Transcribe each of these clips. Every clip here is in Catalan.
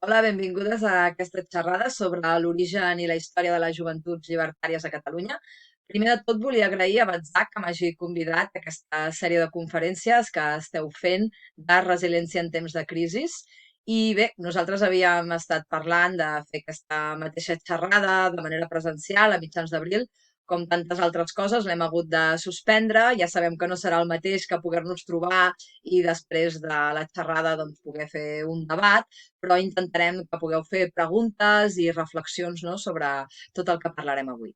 Hola, benvingudes a aquesta xerrada sobre l'origen i la història de les joventuts llibertàries a Catalunya. Primer de tot, volia agrair a Batzac que m'hagi convidat a aquesta sèrie de conferències que esteu fent de resiliència en temps de crisis. I bé, nosaltres havíem estat parlant de fer aquesta mateixa xerrada de manera presencial a mitjans d'abril. Com tantes altres coses, l'hem hagut de suspendre. Ja sabem que no serà el mateix que poder-nos trobar i després de la xerrada doncs, poder fer un debat, però intentarem que pugueu fer preguntes i reflexions, no?, sobre tot el que parlarem avui.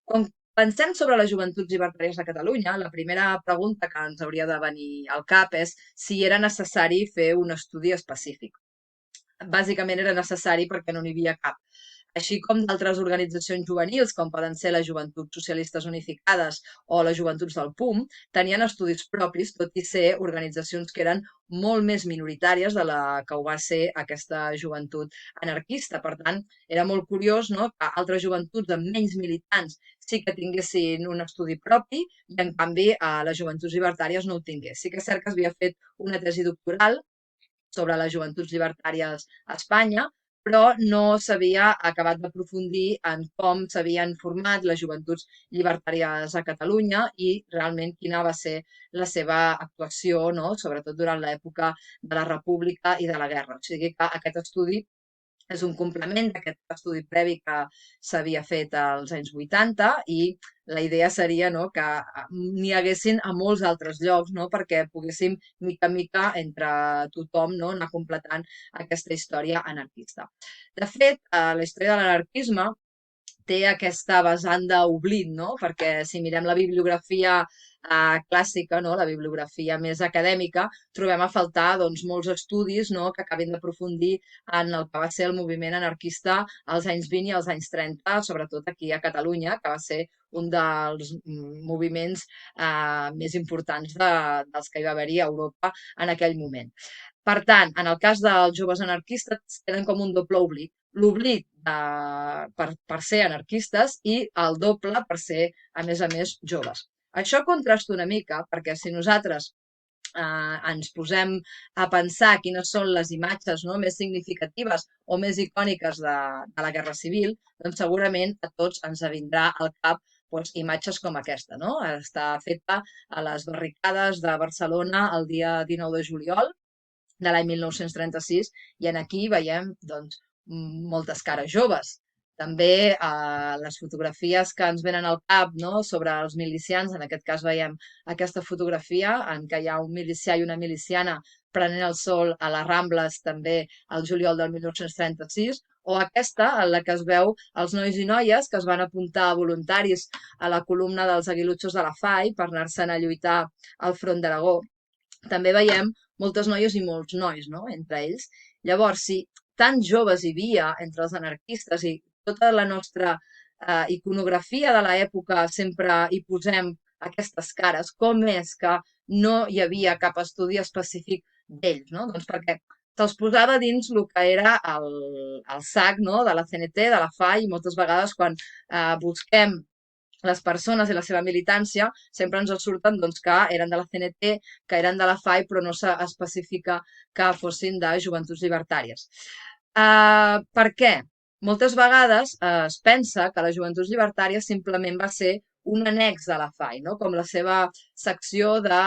Quan pensem sobre les joventuts llibertàries de Catalunya, la primera pregunta que ens hauria de venir al cap és si era necessari fer un estudi específic. Bàsicament era necessari perquè no n'hi havia cap. Així com d'altres organitzacions juvenils, com poden ser les Joventuts Socialistes Unificades o les Joventuts del PUM, tenien estudis propis, tot i ser organitzacions que eren molt més minoritàries de la que ho va ser aquesta joventut anarquista. Per tant, era molt curiós, no?, que altres joventuts amb menys militants sí que tinguessin un estudi propi i, en canvi, les joventuts llibertàries no ho tingués. Sí que és cert que s'havia fet una tesi doctoral sobre les joventuts llibertàries a Espanya, però no s'havia acabat d'aprofundir en com s'havien format les joventuts llibertàries a Catalunya i realment quina va ser la seva actuació, no?, sobretot durant l'època de la República i de la Guerra. O sigui que aquest estudi és un complement d'aquest estudi previ que s'havia fet als anys 80 i la idea seria, no?, que n'hi haguessin a molts altres llocs, no?, perquè poguéssim, mica en mica, entre tothom, no?, anar completant aquesta història anarquista. De fet, la història de l'anarquisme té aquesta vessant d'oblit, no?, perquè si mirem la bibliografia clàssica, no?, la bibliografia més acadèmica, trobem a faltar doncs, molts estudis, no?, que acabin d'aprofundir en el que va ser el moviment anarquista als anys 20 i als anys 30, sobretot aquí a Catalunya, que va ser un dels moviments més importants dels que hi va haver-hi a Europa en aquell moment. Per tant, en el cas dels joves anarquistes, tenen com un doble oblit. L'oblit per ser anarquistes i el doble per ser, a més, joves. Això contrasta una mica, perquè si nosaltres ens posem a pensar quines són les imatges, no?, més significatives o més icòniques de la Guerra Civil, doncs segurament a tots ens vindrà al cap doncs, imatges com aquesta, no? Està feta a les barricades de Barcelona el dia 19 de juliol de l'any 1936 i en aquí veiem doncs, moltes cares joves. També les fotografies que ens venen al cap, no?, sobre els milicians, en aquest cas veiem aquesta fotografia en què hi ha un milicià i una miliciana prenent el sol a les Rambles també el juliol del 1936, o aquesta en la que es veu els nois i noies que es van apuntar voluntaris a la columna dels aguilutxos de la FAI per anar-se'n a lluitar al front d'Aragó. També veiem moltes noies i molts nois, no?, entre ells. Llavors, si tants joves hi havia entre els anarquistes i tota la nostra iconografia de l'època sempre hi posem aquestes cares, com és que no hi havia cap estudi específic d'ells, no? Doncs perquè se'ls posava dins el que era el sac, no?, de la CNT, de la FAI, i moltes vegades quan busquem les persones i la seva militància sempre ens surten doncs, que eren de la CNT, que eren de la FAI, però no s'especifica que fossin de joventuts llibertàries. Per què? Moltes vegades es pensa que les joventuts llibertàries simplement va ser un annex de la FAI, no?, com la seva secció de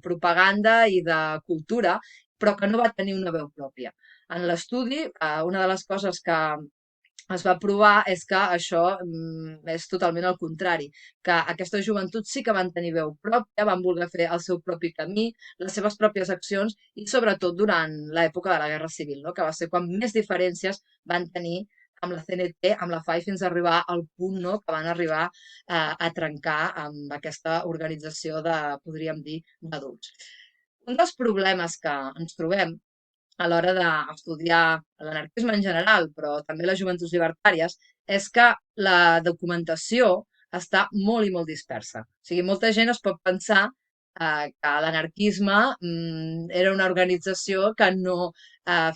propaganda i de cultura, però que no va tenir una veu pròpia. En l'estudi, una de les coses que es va provar és que això és totalment el contrari, que aquestes joventuts sí que van tenir veu pròpia, van voler fer el seu propi camí, les seves pròpies accions i sobretot durant l'època de la Guerra Civil, no?, que va ser quan més diferències van tenir amb la CNT, amb la FAI, fins a arribar al punt, no?, que van arribar a trencar amb aquesta organització de, podríem dir, d'adults. Un dels problemes que ens trobem a l'hora d'estudiar l'anarquisme en general, però també les joventuts llibertàries, és que la documentació està molt i molt dispersa. O sigui, molta gent es pot pensar que l'anarquisme era una organització que no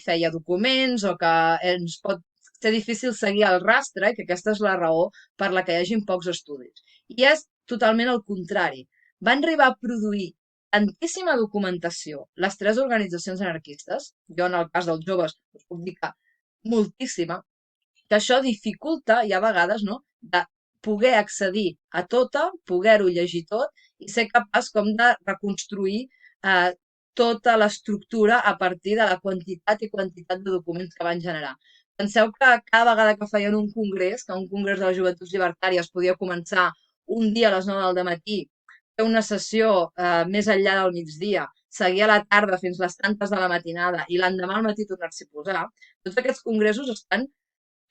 feia documents o que ens pot ser difícil seguir el rastre i que aquesta és la raó per la que hi hagin pocs estudis. I és totalment el contrari. Van arribar a produir tantíssima documentació. Les tres organitzacions anarquistes, jo en el cas dels joves us puc dir que moltíssima, que això dificulta i a vegades no, de poder accedir a tota, poder-ho llegir tot i ser capaç com de reconstruir tota l'estructura a partir de la quantitat i quantitat de documents que van generar. Penseu que cada vegada que feien un congrés, que un congrés de les joventuts llibertàries podia començar un dia a les 9 del matí, fer una sessió més enllà del migdia, seguir a la tarda fins les tantes de la matinada i l'endemà al matí tornar-s'hi a posar, tots aquests congressos estan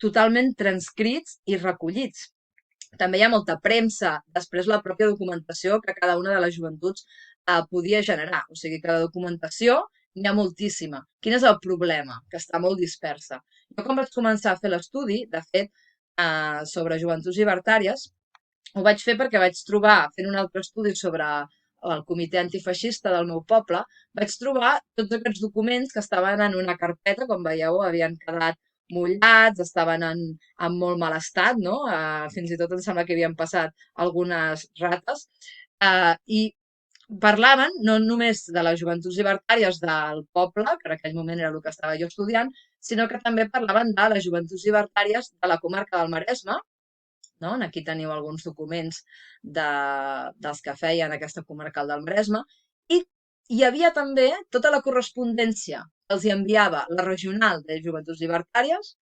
totalment transcrits i recollits. També hi ha molta premsa, després la pròpia documentació que cada una de les joventuts podia generar. O sigui que la documentació n'hi ha moltíssima. Quin és el problema? Que està molt dispersa. Jo quan vaig començar a fer l'estudi, de fet, sobre joventuts llibertàries, ho vaig fer perquè vaig trobar, fent un altre estudi sobre el comitè antifeixista del meu poble, vaig trobar tots aquests documents que estaven en una carpeta, com veieu, havien quedat mullats, estaven en molt mal estat, no? Fins i tot em sembla que havien passat algunes rates. I parlaven no només de les joventuts llibertàries del poble, que en aquell moment era el que estava jo estudiant, sinó que també parlaven de les joventuts llibertàries de la comarca del Maresme, no? Aquí teniu alguns documents dels que feien aquesta comarcal del Maresme, i hi havia també tota la correspondència que els enviava la regional de joventuts llibertàries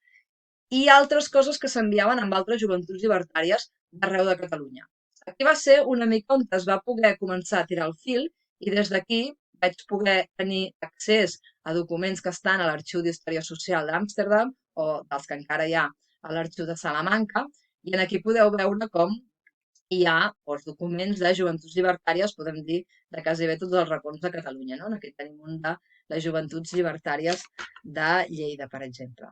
i altres coses que s'enviaven amb altres joventuts llibertàries d'arreu de Catalunya. Aquí va ser una mica on es va poder començar a tirar el fil i des d'aquí vaig poder tenir accés a documents que estan a l'Arxiu d'Història Social d'Amsterdam o dels que encara hi ha a l'Arxiu de Salamanca, i aquí podeu veure com hi ha els documents de joventuts llibertàries, podem dir, de quasi bé tots els racons de Catalunya. No? Aquí tenim un de les joventuts llibertàries de Lleida, per exemple.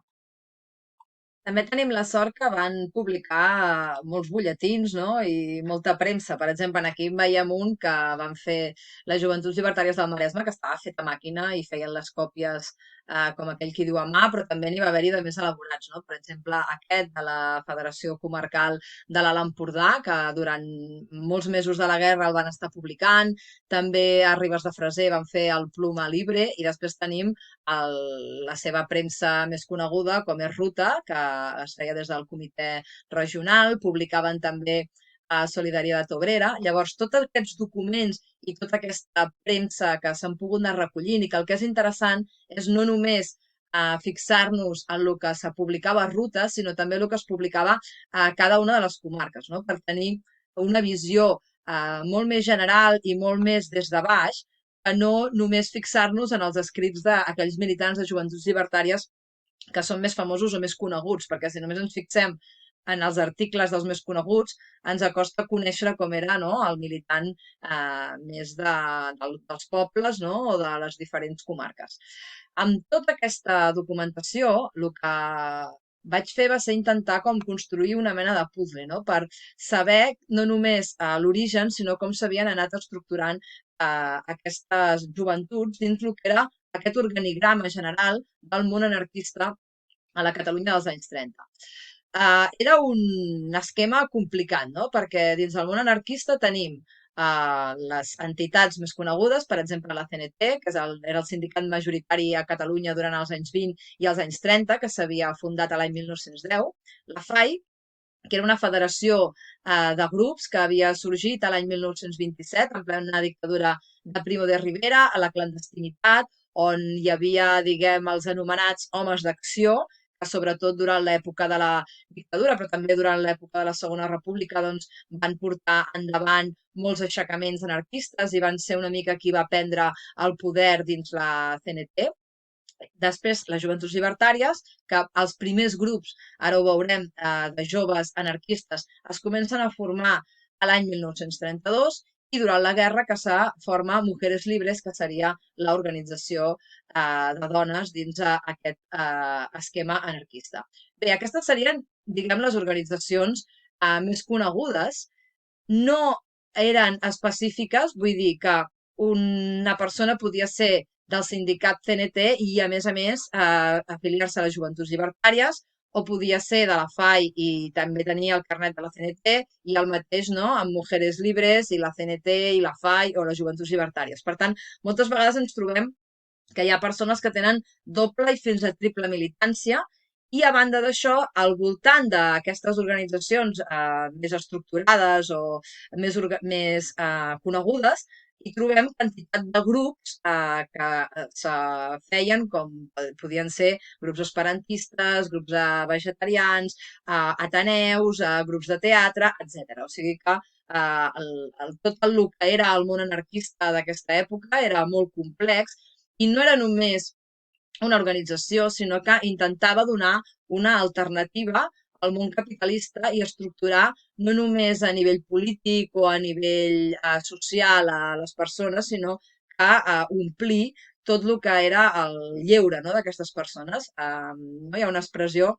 També tenim la sort que van publicar molts butlletins, no? I molta premsa. Per exemple, aquí en veiem un que van fer les Joventuts Llibertàries del Maresme, que estava fet a màquina i feien les còpies com aquell qui diu a mà, però també n'hi va haver-hi de més elaborats, no? Per exemple, aquest de la Federació Comarcal de l'Alt Empordà, que durant molts mesos de la guerra el van estar publicant. També a Ribes de Freser van fer el Pluma Libre i després tenim la seva premsa més coneguda, com és Ruta, que es feia des del comitè regional, publicaven també a Solidaritat Obrera. Llavors, tots aquests documents i tota aquesta premsa que s'han pogut anar recollint i que el que és interessant és no només fixar-nos en el que se publicava a Ruta, sinó també el que es publicava a cada una de les comarques, no? Per tenir una visió molt més general i molt més des de baix, que no només fixar-nos en els escrits d'aquells militants de joventuts llibertàries que són més famosos o més coneguts, perquè si només ens fixem en els articles dels més coneguts, ens acosta conèixer com era no? El militant més dels pobles no? O de les diferents comarques. Amb tota aquesta documentació, el que vaig fer va ser intentar com construir una mena de puzzle, no? Per saber no només l'origen, sinó com s'havien anat estructurant aquestes joventuts dins el que era aquest organigrama general del món anarquista a la Catalunya dels anys 30. Era un esquema complicat, no? Perquè dins del món anarquista tenim les entitats més conegudes, per exemple la CNT, que era el sindicat majoritari a Catalunya durant els anys 20 i els anys 30, que s'havia fundat a l'any 1910, la FAI, que era una federació de grups que havia sorgit a l'any 1927, en plena dictadura de Primo de Rivera, a la clandestinitat, on hi havia, diguem, els anomenats homes d'acció, que sobretot durant l'època de la dictadura, però també durant l'època de la Segona República, doncs, van portar endavant molts aixecaments anarquistes i van ser una mica qui va prendre el poder dins la CNT. Després, les joventuts llibertàries, que els primers grups, ara ho veurem, de joves anarquistes, es comencen a formar a l'any 1932 i durant la guerra que se forma Mujeres Libres, que seria l'organització de dones dins aquest esquema anarquista. Bé, aquestes serien, diguem, les organitzacions més conegudes. No eren específiques, vull dir que una persona podia ser del sindicat CNT i, a més, afiliar-se a les joventuts llibertàries o podia ser de la FAI i també tenia el carnet de la CNT, i el mateix, no?, amb Mujeres Libres i la CNT i la FAI o les Joventuts Llibertàries. Per tant, moltes vegades ens trobem que hi ha persones que tenen doble i fins a triple militància, i a banda d'això, al voltant d'aquestes organitzacions més estructurades o més conegudes, hi trobem quantitat de grups que se feien com podien ser grups esperantistes, grups vegetarians, ateneus, grups de teatre, etc. O sigui que tot el que era el món anarquista d'aquesta època era molt complex i no era només una organització, sinó que intentava donar una alternativa al món capitalista i estructurar no només a nivell polític o a nivell social a les persones, sinó que omplir tot el que era el lleure, no?, d'aquestes persones. No? Hi ha una expressió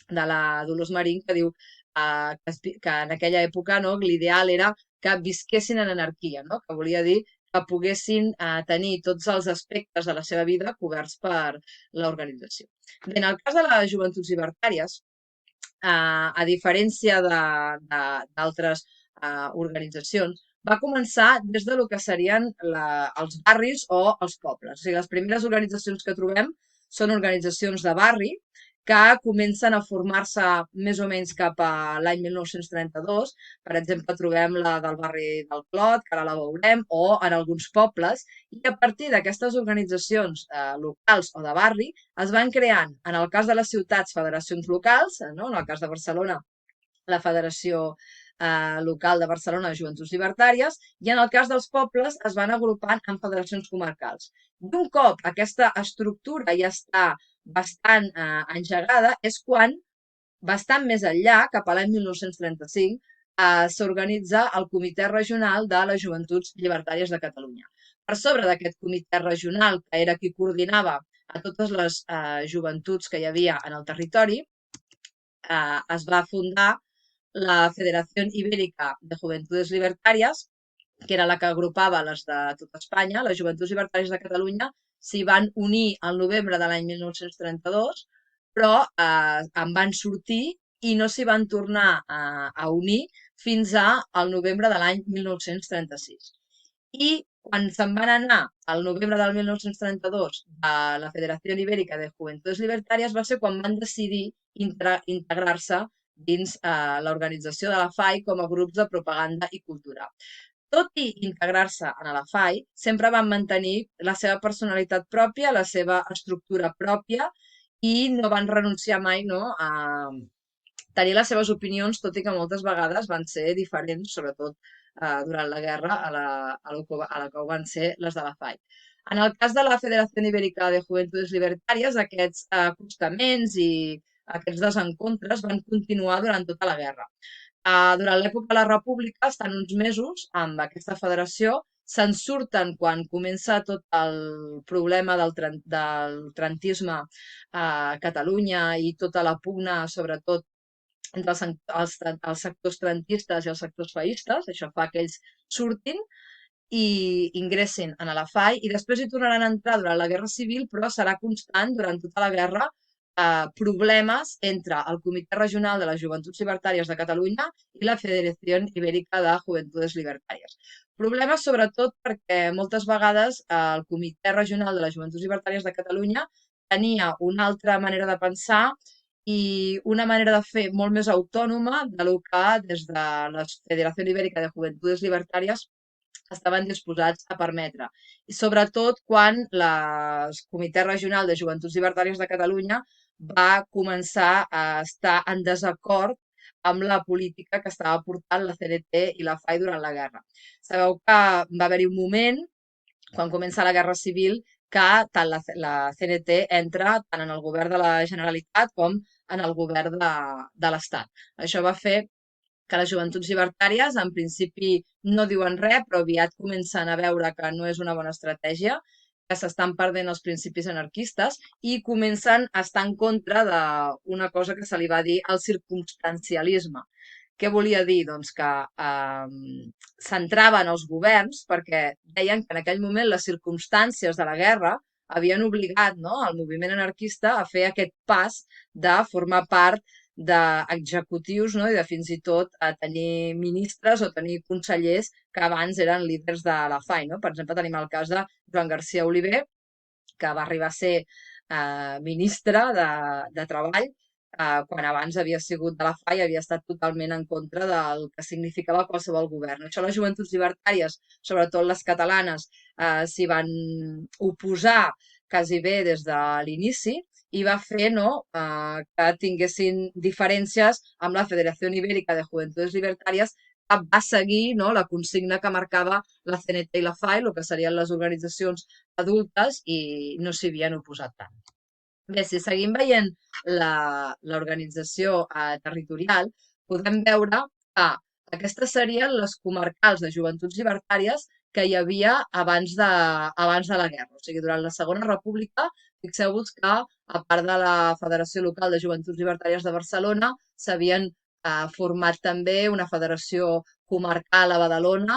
de la Dolors Marín que diu que en aquella època, no, l'ideal era que visquessin en anarquia, no?, que volia dir que poguessin tenir tots els aspectes de la seva vida coberts per l'organització. Bé, en el cas de les joventuts llibertàries, a diferència d'altres organitzacions, va començar des de lo que serien els barris o els pobles. O sigui, les primeres organitzacions que trobem són organitzacions de barri que comencen a formar-se més o menys cap a l'any 1932. Per exemple, trobem la del barri del Clot, que ara la veurem, o en alguns pobles, i a partir d'aquestes organitzacions locals o de barri es van creant, en el cas de les ciutats, federacions locals, no? En el cas de Barcelona, la Federació Local de Barcelona de Joventuts Llibertàries, i en el cas dels pobles es van agrupant en federacions comarcals. I un cop aquesta estructura ja està bastant engegada, és quan, bastant més enllà, cap a l'any 1935, s'organitza el Comitè Regional de les Joventuts Llibertàries de Catalunya. Per sobre d'aquest comitè regional, que era qui coordinava a totes les joventuts que hi havia en el territori, es va fundar la Federació Ibèrica de Juventudes Libertàries, que era la que agrupava les de tota Espanya. Les Joventuts Libertàries de Catalunya s'hi van unir al novembre de l'any 1932, però en van sortir i no s'hi van tornar a unir fins al novembre de l'any 1936. I quan se'n van anar al novembre del 1932 a la Federació Ibèrica de Juventudes Libertàries va ser quan van decidir integrar-se dins l'organització de la FAI com a grups de propaganda i cultura. Tot i integrar-se en la FAI, sempre van mantenir la seva personalitat pròpia, la seva estructura pròpia, i no van renunciar mai, no, a tenir les seves opinions, tot i que moltes vegades van ser diferents, sobretot durant la guerra, a la que ho van ser les de la FAI. En el cas de la Federació Ibèrica de Juventudes Libertàries, aquests acostaments i aquests desencontres van continuar durant tota la guerra. Durant l'època de la República estan uns mesos amb aquesta federació, se'n surten quan comença tot el problema del trantisme a Catalunya i tota la pugna, sobretot, entre els sectors trantistes i els sectors faïstes. Això fa que ells surtin i ingressin a la FAI i després hi tornaran a entrar durant la Guerra Civil, però serà constant durant tota la guerra problemes entre el Comitè Regional de les Joventuts Libertàries de Catalunya i la Federació Ibèrica de Juventudes Libertàries. Problemes sobretot perquè moltes vegades el Comitè Regional de les Joventuts Libertàries de Catalunya tenia una altra manera de pensar i una manera de fer molt més autònoma del que des de la Federació Ibèrica de Juventudes Libertàries estaven disposats a permetre. I sobretot quan el Comitè Regional de Joventuts Libertàries de Catalunya va començar a estar en desacord amb la política que estava portant la CNT i la FAI durant la guerra. Sabeu que va haver-hi un moment, quan comença la Guerra Civil, que tant la CNT entra tant en el govern de la Generalitat com en el govern de l'Estat. Això va fer que les joventuts llibertàries en principi no diuen res, però aviat comencen a veure que no és una bona estratègia, que s'estan perdent els principis anarquistes i comencen a estar en contra d'una cosa que se li va dir el circumstancialisme. Què volia dir? Doncs que centraven els governs perquè deien que en aquell moment les circumstàncies de la guerra havien obligat, no, el moviment anarquista a fer aquest pas de formar part d'executius, no, i de fins i tot a tenir ministres o tenir consellers que abans eren líders de la FAI. No? Per exemple, tenim el cas de Joan García Oliver, que va arribar a ser ministre de Treball, quan abans havia sigut de la FAI i havia estat totalment en contra del que significava qualsevol govern. Això les joventuts llibertàries, sobretot les catalanes, s'hi van oposar quasi bé des de l'inici i va fer, no, que tinguessin diferències amb la Federació Ibèrica de Juventudes Libertàries, que va seguir, no, la consigna que marcava la CNT i la FAI, el que serien les organitzacions adultes, i no s'hi havien oposat tant. Bé, si seguim veient l'organització territorial, podem veure que aquestes serien les comarcals de joventuts llibertàries que hi havia abans de la guerra. O sigui, durant la Segona República, fixeu-vos que, a part de la Federació Local de Joventuts Llibertàries de Barcelona, s'havien format també una federació comarcal a Badalona,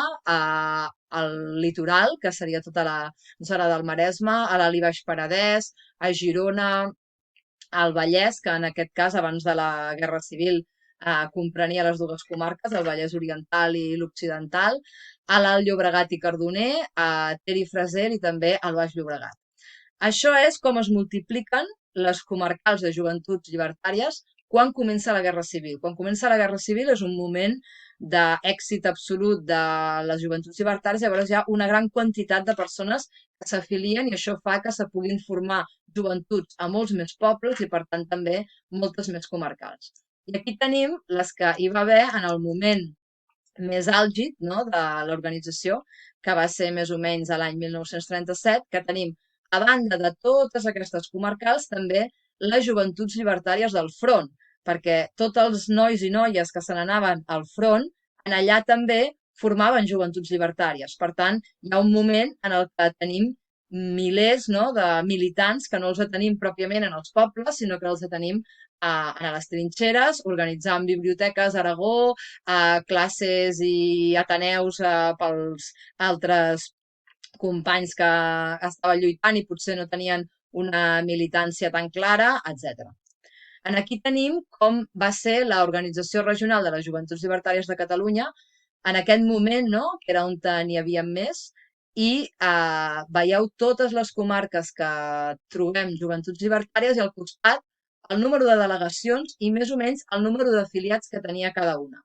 al litoral, que seria tota la zona del Maresme, a l'Alt i Baix Penedès, a Girona, al Vallès, que en aquest cas, abans de la Guerra Civil, comprenia les dues comarques, el Vallès Oriental i l'Occidental, a l'Alt Llobregat i Cardoner, a Ter i Freser i també al Baix Llobregat. Això és com es multipliquen les comarcals de joventuts llibertàries quan comença la Guerra Civil. Quan comença la Guerra Civil és un moment d'èxit absolut de les joventuts llibertàries, llavors hi ha una gran quantitat de persones que s'afilien i això fa que se puguin formar joventuts a molts més pobles i, per tant, també moltes més comarcals. I aquí tenim les que hi va haver en el moment més àlgid, no, de l'organització, que va ser més o menys a l'any 1937, que tenim, a banda de totes aquestes comarcals, també les joventuts llibertàries del front, perquè tots els nois i noies que se n'anaven al front, en allà també formaven joventuts llibertàries. Per tant, hi ha un moment en el que tenim milers, no, de militants que no els tenim pròpiament en els pobles, sinó que els tenim a les trinxeres, organitzant biblioteques a Aragó, classes i ateneus pels altres companys que estaven lluitant i potser no tenien una militància tan clara, etc. Aquí tenim com va ser l'Organització Regional de les Joventuts Llibertàries de Catalunya en aquest moment, no?, que era on n'hi havia més, i veieu totes les comarques que trobem joventuts llibertàries i al costat el número de delegacions i més o menys el número d'afiliats que tenia cada una.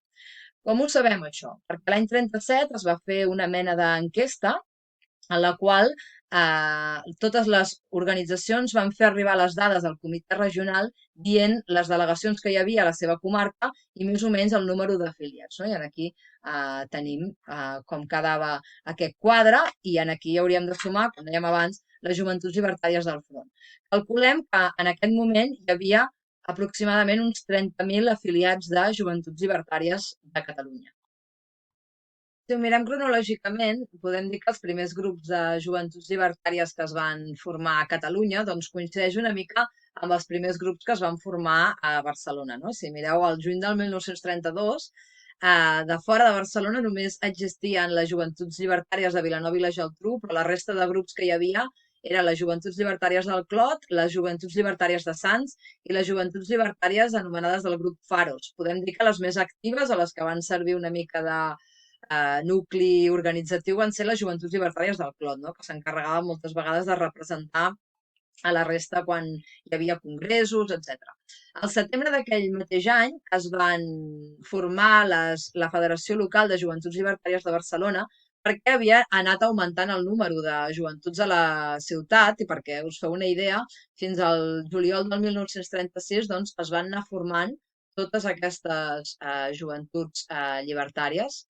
Com ho sabem, això? Perquè l'any 37 es va fer una mena d'enquesta en la qual totes les organitzacions van fer arribar les dades al comitè regional dient les delegacions que hi havia a la seva comarca i més o menys el número d'afiliats. No? I aquí tenim com quedava aquest quadre i aquí hauríem de sumar, com dèiem abans, les joventuts llibertàries del front. Calculem que en aquest moment hi havia aproximadament uns 30.000 afiliats de joventuts llibertàries de Catalunya. Si ho mirem cronològicament, podem dir que els primers grups de joventuts llibertàries que es van formar a Catalunya doncs coincideix una mica amb els primers grups que es van formar a Barcelona. No? Si mireu el juny del 1932, de fora de Barcelona només existien les joventuts llibertàries de Vilanova i la Geltrú, però la resta de grups que hi havia eren les joventuts llibertàries del Clot, les joventuts llibertàries de Sants i les joventuts llibertàries anomenades del grup Faros. Podem dir que les més actives o les que van servir una mica de nucli organitzatiu van ser les joventuts llibertàries del Clot, no? Que s'encarregaven moltes vegades de representar a la resta quan hi havia congressos, etc. Al setembre d'aquell mateix any es van formar la Federació Local de Joventuts Llibertàries de Barcelona perquè havia anat augmentant el número de joventuts a la ciutat i perquè us feu una idea, fins al juliol del 1936 doncs, es van anar formant totes aquestes joventuts llibertàries.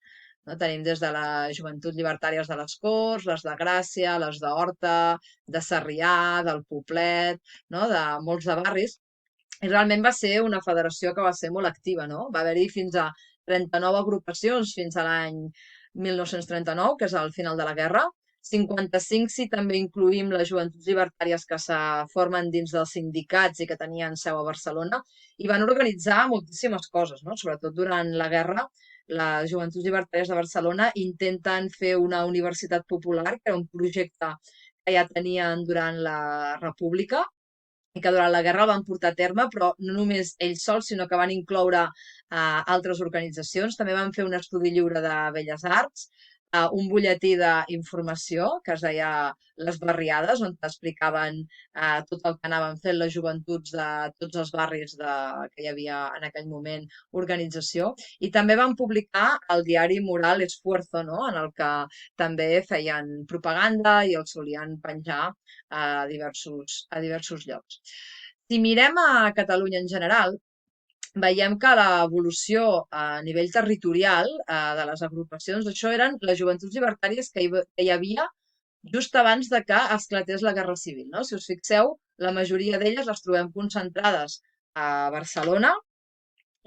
No? Tenim des de les joventuts llibertàries de les Corts, les de Gràcia, les d'Horta, de Sarrià, del Poblet, no? De molts de barris. I realment va ser una federació que va ser molt activa. No? Va haver-hi fins a 39 agrupacions fins a l'any 1939, que és el final de la guerra. 55 si també incluïm les joventuts llibertàries que se formen dins dels sindicats i que tenien seu a Barcelona, i van organitzar moltíssimes coses, no? Sobretot durant la guerra, les Joventuts Llibertàries de Barcelona intenten fer una universitat popular, que era un projecte que ja tenien durant la República i que durant la guerra el van portar a terme, però no només ells sols, sinó que van incloure altres organitzacions. També van fer un estudi lliure de Belles Arts, un butlletí d'informació que es deia Les Barriades, on t'explicaven tot el que anaven fent les joventuts de tots els barris que hi havia en aquell moment organització. I també van publicar el diari Moral Esfuerzo, no? En el que també feien propaganda i el solien penjar a diversos llocs. Si mirem a Catalunya en general, veiem que l'evolució a nivell territorial de les agrupacions, això eren les joventuts llibertàries que hi havia just abans de que esclatés la Guerra Civil. No? Si us fixeu, la majoria d'elles les trobem concentrades a Barcelona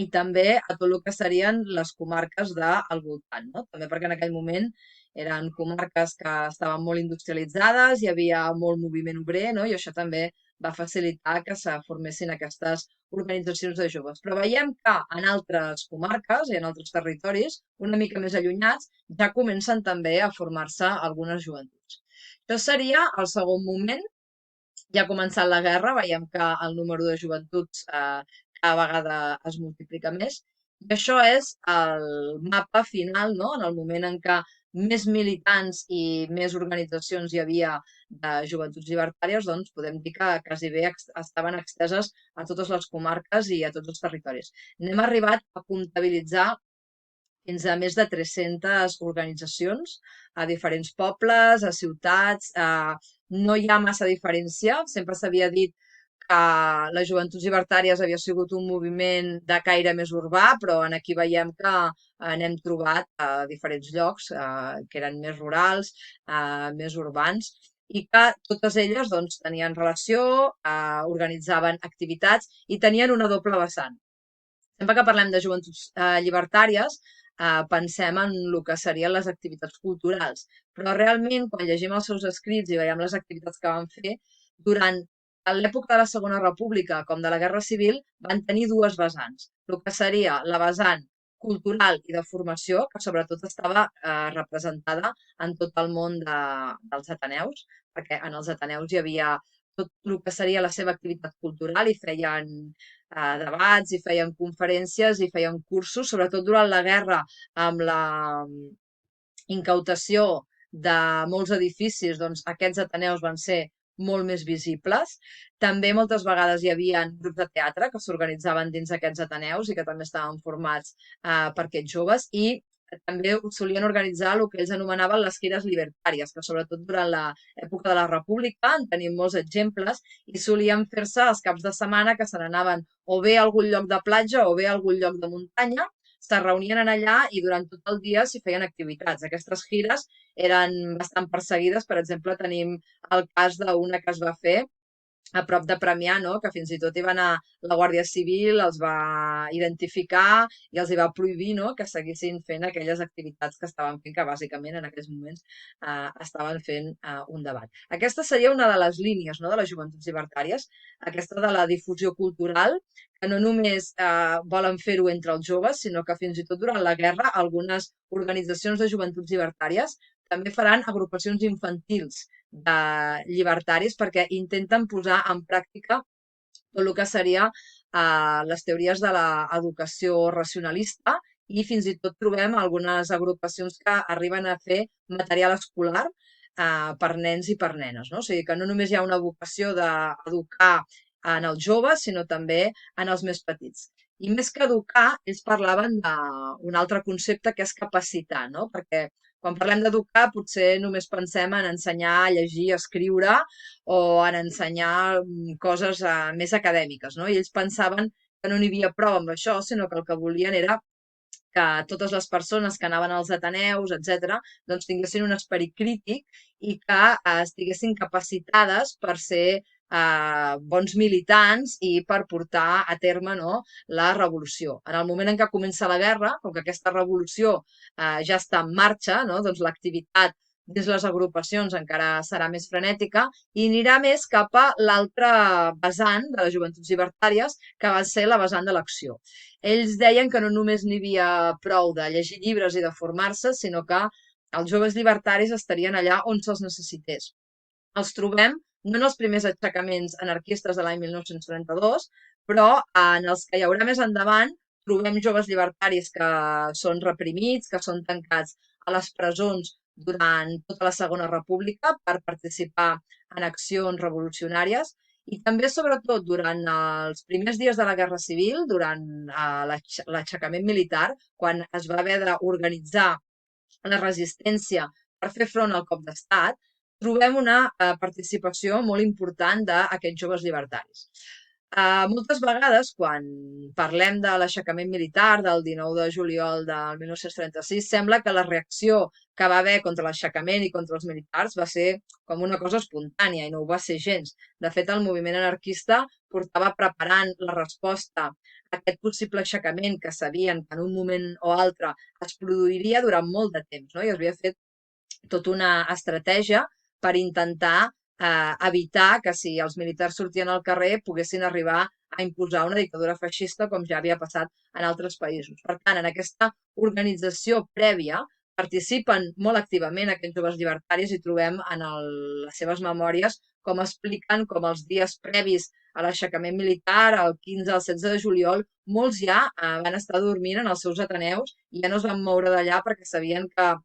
i també a tot el que serien les comarques del voltant, no? També perquè en aquell moment eren comarques que estaven molt industrialitzades, hi havia molt moviment obrer, no? I això també va facilitar que se formessin aquestes organitzacions de joves. Però veiem que en altres comarques i en altres territoris, una mica més allunyats, ja comencen també a formar-se algunes joventuts. Això seria el segon moment. Ja ha començat la guerra, veiem que el número de joventuts cada vegada es multiplica més. I això és el mapa final, no? En el moment en què més militants i més organitzacions hi havia de joventuts llibertàries, doncs podem dir que quasi bé estaven exteses a totes les comarques i a tots els territoris. N'hem arribat a comptabilitzar fins a més de 300 organitzacions a diferents pobles, a ciutats. No hi ha massa diferència. Sempre s'havia dit que les joventuts llibertàries havia sigut un moviment de caire més urbà, però aquí veiem que n'hem trobat a diferents llocs que eren més rurals, més urbans, i que totes elles doncs, tenien relació, organitzaven activitats i tenien una doble vessant. Sempre que parlem de joventuts llibertàries, pensem en el que serien les activitats culturals. Però realment, quan llegim els seus escrits i veiem les activitats que van fer, durant l'època de la Segona República com de la Guerra Civil, van tenir dues vessants. El que seria la vessant cultural i de formació, que sobretot estava representada en tot el món dels ateneus, perquè en els ateneus hi havia tot el que seria la seva activitat cultural i feien debats i feien conferències i feien cursos, sobretot durant la guerra amb la incautació de molts edificis, doncs aquests ateneus van ser molt més visibles. També moltes vegades hi havia grups de teatre que s'organitzaven dins aquests ateneus i que també estaven formats per aquests joves i també solien organitzar el que ells anomenaven les fires libertàries, que sobretot durant l'època de la República en tenim molts exemples i solien fer-se els caps de setmana que se n'anaven o bé a algun lloc de platja o bé a algun lloc de muntanya, se reunien en allà i durant tot el dia s'hi feien activitats. Aquestes gires eren bastant perseguides. Per exemple, tenim el cas d'una que es va fer a prop de Premià, no? Que fins i tot hi va anar la Guàrdia Civil, els va identificar i els hi va prohibir, no? Que seguissin fent aquelles activitats que estaven fent, que bàsicament en aquells moments estaven fent un debat. Aquesta seria una de les línies, no? De les joventuts llibertàries, aquesta de la difusió cultural, que no només volen fer-ho entre els joves, sinó que fins i tot durant la guerra algunes organitzacions de joventuts llibertàries també faran agrupacions infantils de llibertaris perquè intenten posar en pràctica tot el que seria les teories de l'educació racionalista i fins i tot trobem algunes agrupacions que arriben a fer material escolar per nens i per nenes. No? O sigui que no només hi ha una vocació d'educar en els joves, sinó també en els més petits. I més que educar, ells parlaven d'un altre concepte que és capacitar, no? Perquè quan parlem d'educar potser només pensem en ensenyar a llegir, a escriure o en ensenyar coses més acadèmiques, no? I ells pensaven que no n'hi havia prou amb això, sinó que el que volien era que totes les persones que anaven als ateneus, etc., doncs tinguessin un esperit crític i que estiguessin capacitades per ser bons militants i per portar a terme, no, la revolució. En el moment en què comença la guerra, com que aquesta revolució ja està en marxa, no, doncs l'activitat dins les agrupacions encara serà més frenètica i anirà més cap a l'altra vessant de les joventuts llibertàries, que va ser la vessant de l'acció. Ells deien que no només n'hi havia prou de llegir llibres i de formar-se, sinó que els joves llibertaris estarien allà on se'ls necessités. els trobem no en els primers aixecaments anarquistes de l'any 1932, però en els que hi haurà més endavant trobem joves llibertaris que són reprimits, que són tancats a les presons durant tota la Segona República per participar en accions revolucionàries i també, sobretot, durant els primers dies de la Guerra Civil, durant l'aixecament militar, quan es va haver d'organitzar la resistència per fer front al cop d'estat, trobem una participació molt important d'aquests joves llibertaris. Moltes vegades, quan parlem de l'aixecament militar del 19 de juliol del 1936, sembla que la reacció que va haver contra l'aixecament i contra els militars va ser com una cosa espontània i no ho va ser gens. De fet, el moviment anarquista portava preparant la resposta a aquest possible aixecament que sabien que en un moment o altre es produiria durant molt de temps, no? I es havia fet tota una estratègia per intentar evitar que si els militars sortien al carrer poguessin arribar a imposar una dictadura feixista com ja havia passat en altres països. Per tant, en aquesta organització prèvia participen molt activament aquests joves llibertaris i trobem en les seves memòries com expliquen com els dies previs a l'aixecament militar, el 15 al 16 de juliol, molts ja van estar dormint en els seus ateneus i ja no es van moure d'allà perquè sabien que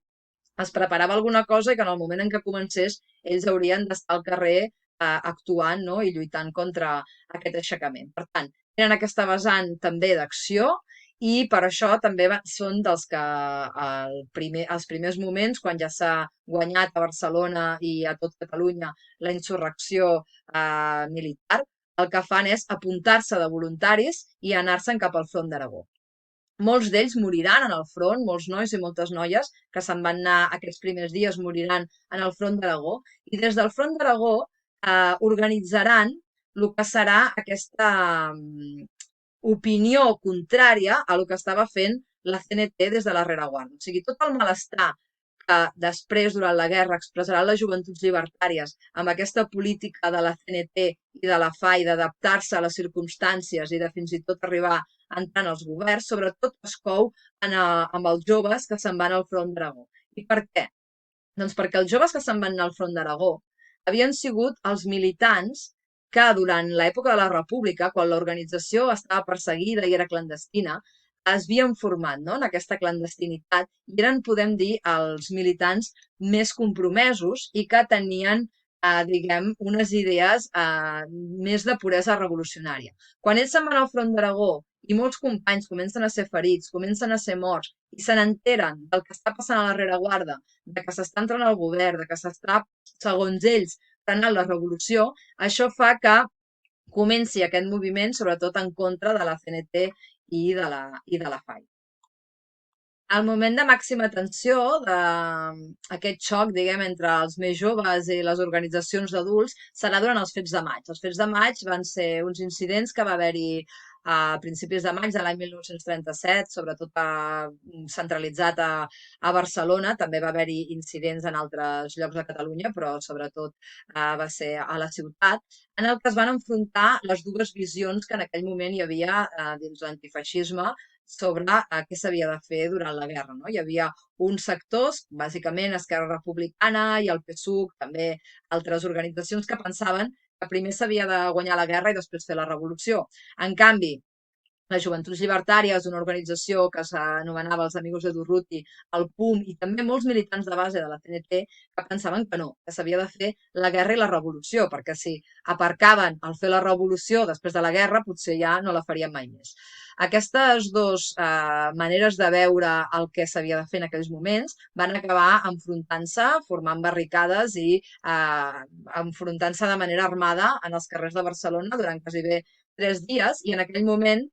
es preparava alguna cosa i que en el moment en què comencés ells haurien d'estar al carrer actuant, no? I lluitant contra aquest aixecament. Per tant, tenen aquesta vessant també d'acció i per això també són dels que els primers moments, quan ja s'ha guanyat a Barcelona i a tot Catalunya la insurrecció militar, el que fan és apuntar-se de voluntaris i anar-se'n cap al front d'Aragó. Molts d'ells moriran en el front, molts nois i moltes noies que se'n van anar aquests primers dies moriran en el front d'Aragó i des del front d'Aragó organitzaran el que serà aquesta opinió contrària a el que estava fent la CNT des de la rereguarda. O sigui, tot el malestar que després, durant la guerra, expressaran les joventuts llibertàries amb aquesta política de la CNT i de la FAI d'adaptar-se a les circumstàncies i de fins i tot arribar a entrar en els governs, sobretot es cou amb els joves que se'n van al front d'Aragó. I per què? Doncs perquè els joves que se'n van anar al front d'Aragó havien sigut els militants que durant l'època de la República, quan l'organització estava perseguida i era clandestina, es havien format, no?, en aquesta clandestinitat i eren, podem dir, els militants més compromesos i que tenien, diguem, unes idees més de puresa revolucionària. Quan ells se'n van al front d'Aragó i molts companys comencen a ser ferits, comencen a ser morts i se n'enteren del que està passant a la rereguarda, de que s'està entrant al govern, de que s'està, segons ells, frenant la revolució, això fa que comenci aquest moviment, sobretot en contra de la CNT i de la FAI. El moment de màxima tensió d'aquest xoc, diguem, entre els més joves i les organitzacions d'adults serà durant els Fets de Maig. Els Fets de Maig van ser uns incidents que va haver-hi a principis de maig de l'any 1937, sobretot centralitzat a Barcelona. També va haver-hi incidents en altres llocs de Catalunya, però sobretot va ser a la ciutat, en el que es van enfrontar les dues visions que en aquell moment hi havia dins l'antifeixisme sobre què s'havia de fer durant la guerra. No? Hi havia uns sectors, bàsicament Esquerra Republicana i el PSUC, també altres organitzacions que pensaven que primer s'havia de guanyar la guerra i després fer la revolució. En canvi, les Joventuts Llibertàries, una organització que s'anomenava els Amigos de Durruti, el PUM i també molts militants de base de la CNT que pensaven que no, que s'havia de fer la guerra i la revolució, perquè si aparcaven el fer la revolució després de la guerra potser ja no la farien mai més. Aquestes dues maneres de veure el que s'havia de fer en aquells moments van acabar enfrontant-se, formant barricades i enfrontant-se de manera armada en els carrers de Barcelona durant quasi bé 3 dies i en aquell moment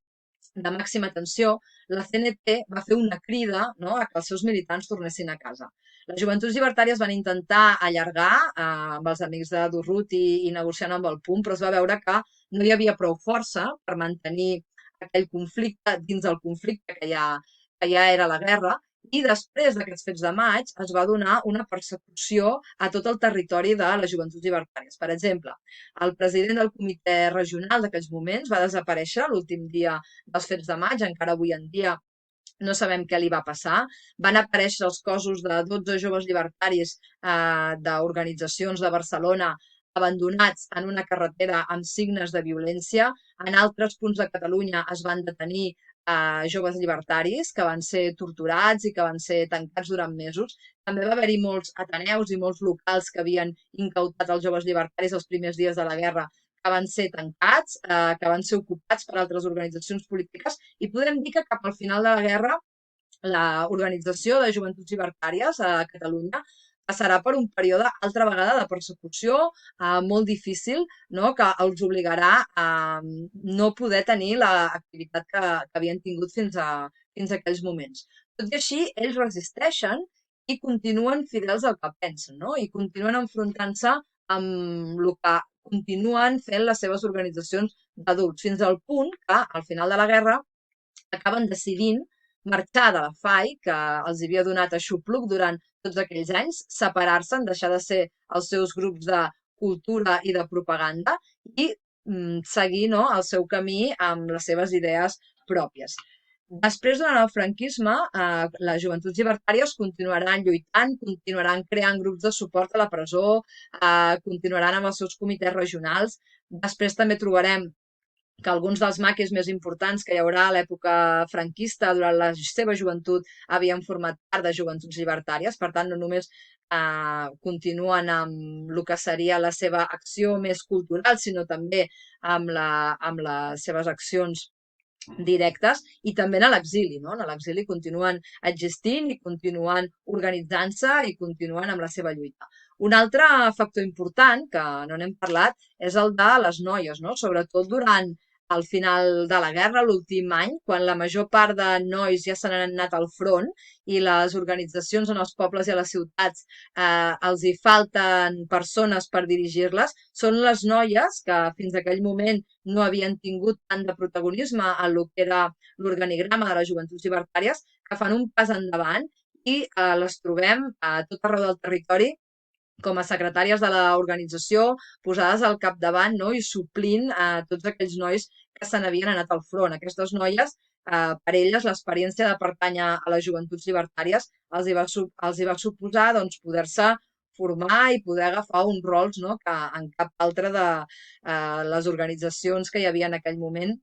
de màxima tensió, la CNT va fer una crida, no?, a que els seus militants tornessin a casa. Les Joventuts Llibertàries van intentar allargar amb els amics de Durruti i negociant amb el PUM, però es va veure que no hi havia prou força per mantenir aquell conflicte dins del conflicte que ja era la guerra, i després d'aquests Fets de Maig es va donar una persecució a tot el territori de les Joventuts Llibertàries. Per exemple, el president del comitè regional d'aquells moments va desaparèixer l'últim dia dels Fets de Maig, encara avui en dia no sabem què li va passar. Van aparèixer els cossos de 12 joves llibertaris d'organitzacions de Barcelona abandonats en una carretera amb signes de violència. En altres punts de Catalunya es van detenir joves llibertaris que van ser torturats i que van ser tancats durant mesos. També va haver-hi molts ateneus i molts locals que havien incautat els joves llibertaris els primers dies de la guerra, que van ser tancats, que van ser ocupats per altres organitzacions polítiques, i podem dir que cap al final de la guerra l'Organització de Joventuts Llibertàries a Catalunya passarà per un període altra vegada de persecució molt difícil, no? Que els obligarà a no poder tenir l'activitat que havien tingut fins a aquells moments. Tot i així, ells resisteixen i continuen fidels al que pensen, no? I continuen enfrontant-se amb el que continuen fent les seves organitzacions d'adults, fins al punt que, al final de la guerra, acaben decidint marxar de la FAI, que els havia donat aixopluc durant tots aquells anys, separar-se'n, deixar de ser els seus grups de cultura i de propaganda i seguir, no, el seu camí amb les seves idees pròpies. Després, durant el franquisme, les joventuts llibertàries continuaran lluitant, continuaran creant grups de suport a la presó, continuaran amb els seus comitès regionals. Després també trobarem que alguns dels maquis més importants que hi haurà a l'època franquista durant la seva joventut havien format part de joventuts llibertàries, per tant, no només continuen amb el que seria la seva acció més cultural, sinó també amb les seves accions directes, i també en l'exili, no? En l'exili continuen existint i continuen organitzant-se i continuen amb la seva lluita. Un altre factor important, que no n'hem parlat, és el de les noies, no? Sobretot durant al final de la guerra, l'últim any, quan la major part de nois ja se n'han anat al front i les organitzacions en els pobles i a les ciutats els hi falten persones per dirigir-les, són les noies que fins a aquell moment no havien tingut tant de protagonisme en el que era l'organigrama de les joventuts llibertàries, que fan un pas endavant i les trobem a tot arreu del territori com a secretàries de l'organització, posades al capdavant, no? I suplint tots aquells nois que se n'havien anat al front. Aquestes noies, per elles, l'experiència de pertànyer a les joventuts llibertàries els hi va suposar doncs, poder-se formar i poder agafar uns rols, no? Que en cap altra de les organitzacions que hi havia en aquell moment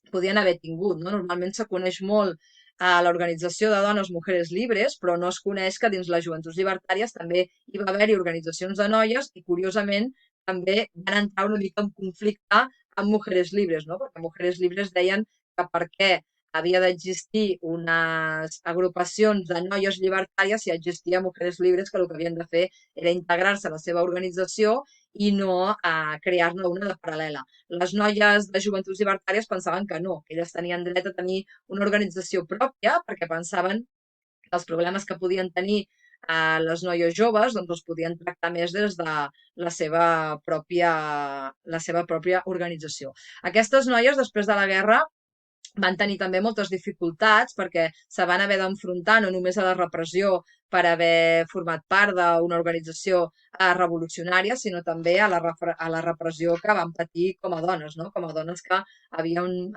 podien haver tingut, no? Normalment se coneix molt a l'organització de dones Mujeres Libres, però no es coneix que dins les joventuts llibertàries també hi va haver-hi organitzacions de noies i, curiosament, també van entrar una mica en conflicte amb Mujeres Libres, no? Perquè Mujeres Libres deien que perquè havia d'existir unes agrupacions de noies llibertàries si existia Mujeres Libres, que el que havien de fer era integrar-se a la seva organització i no crear-ne una de paral·lela. Les noies de joventuts llibertàries pensaven que no, que elles tenien dret a tenir una organització pròpia perquè pensaven que els problemes que podien tenir les noies joves doncs els podien tractar més des de la seva pròpia organització. Aquestes noies, després de la guerra, van tenir també moltes dificultats perquè se van haver d'enfrontar no només a la repressió per haver format part d'una organització revolucionària, sinó també a la repressió que van patir com a dones, no? Com a dones que havien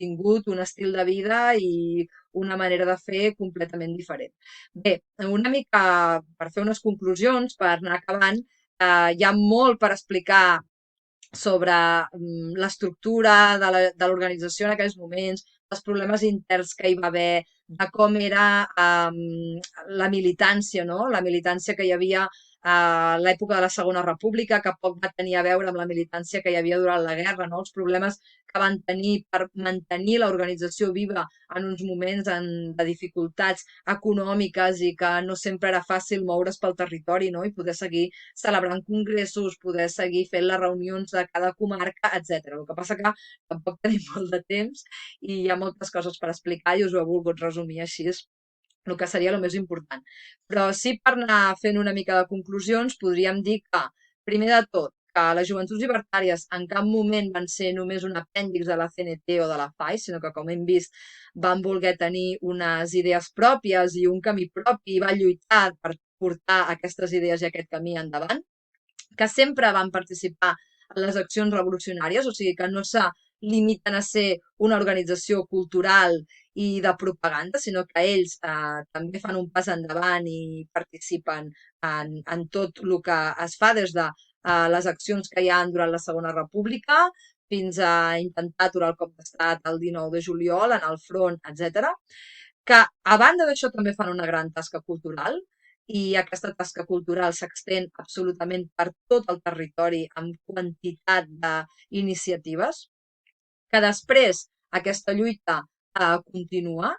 tingut un estil de vida i una manera de fer completament diferent. Bé, una mica per fer unes conclusions, per anar acabant, hi ha molt per explicar sobre l'estructura de l'organització en aquells moments, els problemes interns que hi va haver, de com era la militància, no? La militància que hi havia a l'època de la Segona República, que poc va tenir a veure amb la militància que hi havia durant la guerra, no? Els problemes que van tenir per mantenir l'organització viva en uns moments de dificultats econòmiques i que no sempre era fàcil moure's pel territori, no? I poder seguir celebrant congressos, poder seguir fent les reunions de cada comarca, etc. El que passa que tampoc tenim molt de temps i hi ha moltes coses per explicar i us ho he volgut resumir així el que seria el més important. Però sí, per anar fent una mica de conclusions, podríem dir que, primer de tot, que les joventuts llibertàries en cap moment van ser només un apèndix de la CNT o de la FAI, sinó que, com hem vist, van voler tenir unes idees pròpies i un camí propi i van lluitar per portar aquestes idees i aquest camí endavant, que sempre van participar en les accions revolucionàries, o sigui que no s'ha limiten a ser una organització cultural i de propaganda, sinó que ells també fan un pas endavant i participen en tot el que es fa des de les accions que hi ha durant la Segona República fins a intentar aturar el cop d'estat el 19 de juliol en el front, etc. Que a banda d'això també fan una gran tasca cultural i aquesta tasca cultural s'extén absolutament per tot el territori amb quantitat d'iniciatives, que després aquesta lluita continua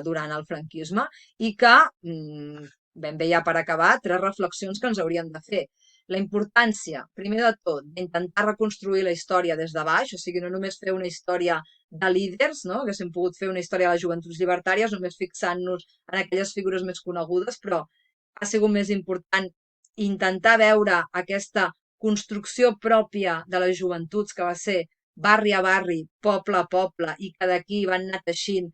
durant el franquisme i que, ben bé ja per acabar, tres reflexions que ens hauríem de fer. La importància, primer de tot, d'intentar reconstruir la història des de baix, o sigui, no només fer una història de líders, no? Haguéssim pogut fer una història de les joventuts llibertàries només fixant-nos en aquelles figures més conegudes, però ha sigut més important intentar veure aquesta construcció pròpia de les joventuts que va ser barri a barri, poble a poble, i que d'aquí van anar teixint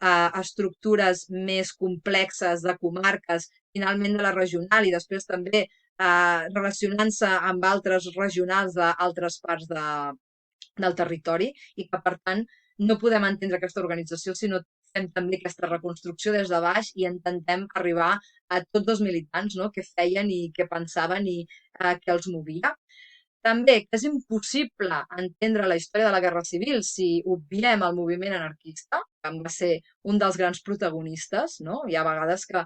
estructures més complexes de comarques, finalment de la regional i després també relacionant-se amb altres regionals d'altres parts del territori i que, per tant, no podem entendre aquesta organització si no fem també aquesta reconstrucció des de baix i intentem arribar a tots els militants, no? Què feien i què pensaven i què els movia. També que és impossible entendre la història de la Guerra Civil si obviem el moviment anarquista, que en va ser un dels grans protagonistes, no? Hi ha vegades que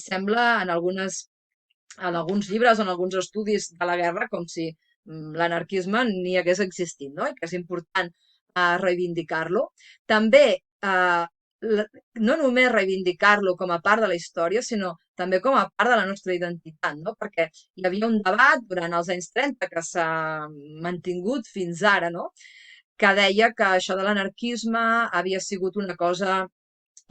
sembla en alguns llibres o en alguns estudis de la guerra com si l'anarquisme ni hagués existit, no? I que és important reivindicar-lo. També no només reivindicar-lo com a part de la història, sinó també com a part de la nostra identitat, no? Perquè hi havia un debat durant els anys 30 que s'ha mantingut fins ara, no? Que deia que això de l'anarquisme havia sigut una cosa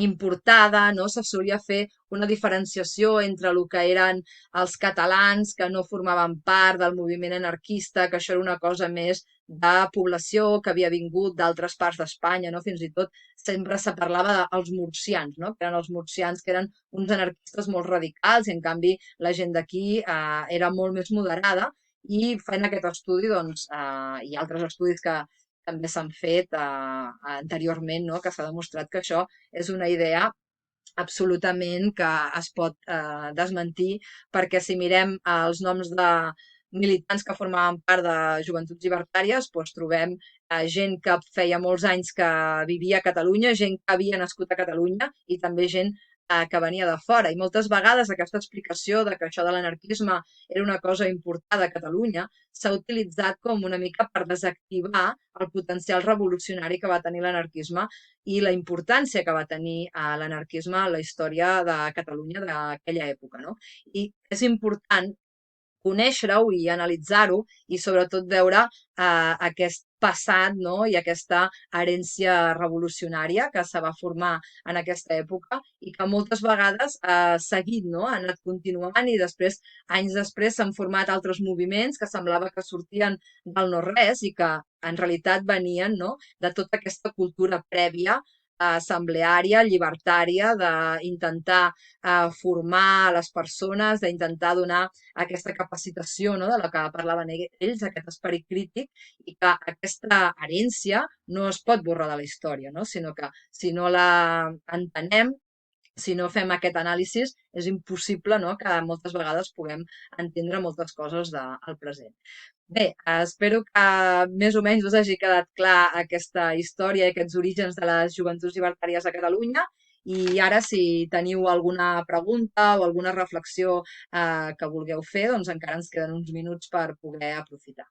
importada, no? Se solia fer una diferenciació entre el que eren els catalans que no formaven part del moviment anarquista, que això era una cosa més de població que havia vingut d'altres parts d'Espanya, no? Fins i tot sempre se parlava dels murcians, no? Que eren els murcians que eren uns anarquistes molt radicals i en canvi la gent d'aquí era molt més moderada i fent aquest estudi doncs, i altres estudis que també s'han fet anteriorment, no? Que s'ha demostrat que això és una idea absolutament que es pot desmentir perquè si mirem els noms de militants que formaven part de Joventuts Llibertàries, doncs trobem gent que feia molts anys que vivia a Catalunya, gent que havia nascut a Catalunya i també gent que venia de fora. I moltes vegades aquesta explicació de que això de l'anarquisme era una cosa importada a Catalunya s'ha utilitzat com una mica per desactivar el potencial revolucionari que va tenir l'anarquisme i la importància que va tenir l'anarquisme a la història de Catalunya d'aquella època, no? I és important conèixer-ho i analitzar-ho i sobretot veure aquest passat, no? I aquesta herència revolucionària que se va formar en aquesta època i que moltes vegades ha seguit, no? Ha anat continuant i després, anys després, s'han format altres moviments que semblava que sortien del no-res i que en realitat venien, no? De tota aquesta cultura prèvia assembleària, llibertària, d'intentar formar les persones, d'intentar donar aquesta capacitació, no? De la que parlaven ells, aquest esperit crític, i que aquesta herència no es pot borrar de la història, no? Sinó que si no la entenem, si no fem aquest anàlisi, és impossible, no? Que moltes vegades puguem entendre moltes coses del present. Bé, espero que més o menys us hagi quedat clar aquesta història i aquests orígens de les joventuts llibertàries a Catalunya i ara si teniu alguna pregunta o alguna reflexió que vulgueu fer, doncs encara ens queden uns minuts per poder aprofitar.